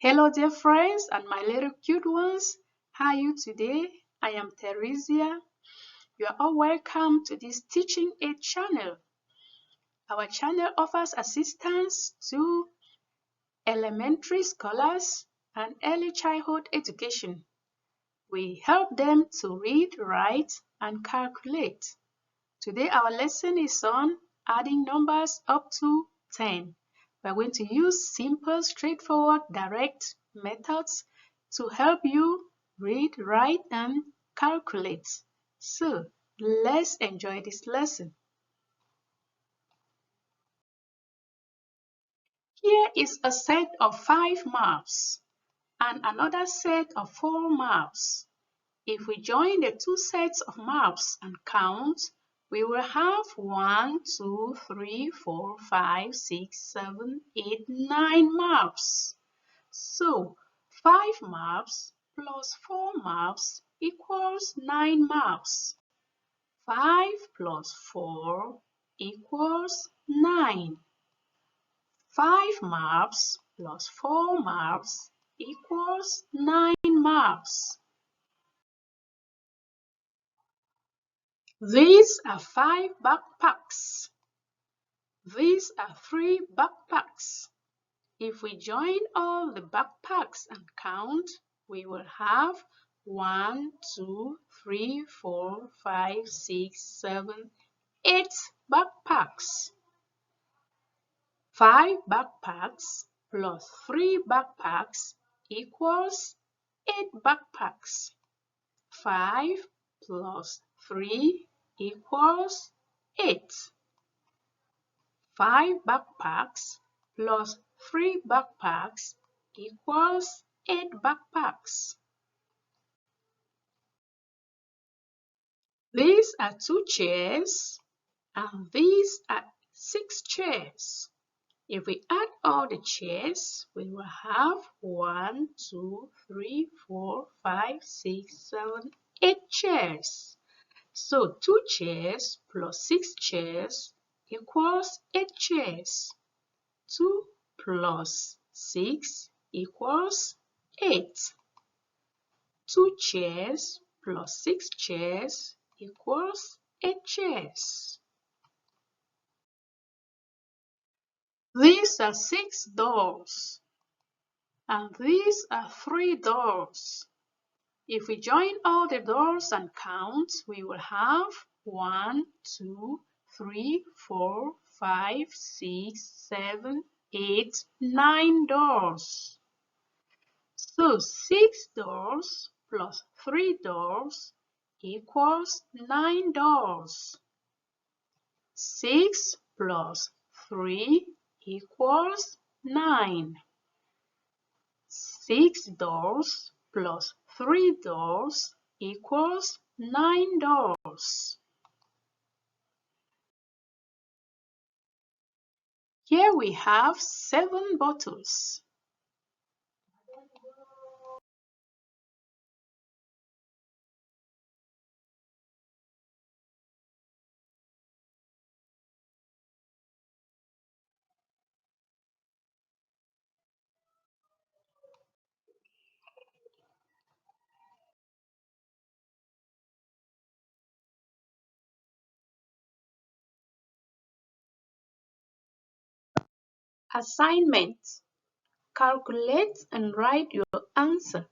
Hello, dear friends and my little cute ones. How are you today? I am Theresia. You are all welcome to this Teaching Aid channel. Our channel offers assistance to elementary scholars and early childhood education. We help them to read, write, and calculate. Today, our lesson is on adding numbers up to 10. We're going to use simple, straightforward, direct methods to help you read, write, and calculate. So, let's enjoy this lesson. Here is a set of 5 maps and another set of 4 maps. If we join the two sets of maps and count, we will have 1, 2, 3, 4, 5, 6, 7, 8, 9 maps. So 5 maps plus 4 maps equals 9 maps. 5 plus 4 equals 9. 5 maps plus 4 maps equals 9 maps. These are 5 backpacks. These are 3 backpacks. If we join all the backpacks and count, we will have 1, 2, 3, 4, 5, 6, 7, 8 backpacks. 5 backpacks plus 3 backpacks equals 8 backpacks. 5 plus 3 equals 8. 5 backpacks plus 3 backpacks equals 8 backpacks. These are 2 chairs and these are 6 chairs. If we add all the chairs, we will have 1, 2, 3, 4, 5, 6, 7, 8 chairs. So 2 chairs plus 6 chairs equals 8 chairs. 2 plus 6 equals 8. 2 chairs plus 6 chairs equals 8 chairs. These are 6 doors and these are 3 doors. If we join all the doors and count, we will have 1, 2, 3, 4, 5, 6, 7, 8, 9 doors. So 6 doors plus 3 doors equals 9 doors. 6 plus 3 equals 9. 6 doors plus 3 doors equals 9 doors. Here we have 7 bottles. Assignment: calculate and write your answer.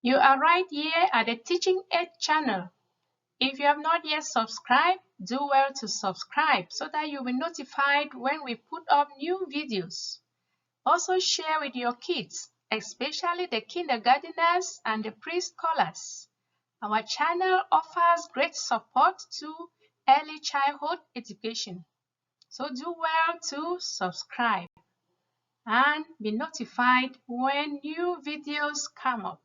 You are right here at the Teaching Aid channel. If you have not yet subscribed, do well to subscribe so that you'll be notified when we put up new videos. Also share with your kids, especially the kindergarteners and the preschoolers. Our channel offers great support to early childhood education. So do well to subscribe and be notified when new videos come up.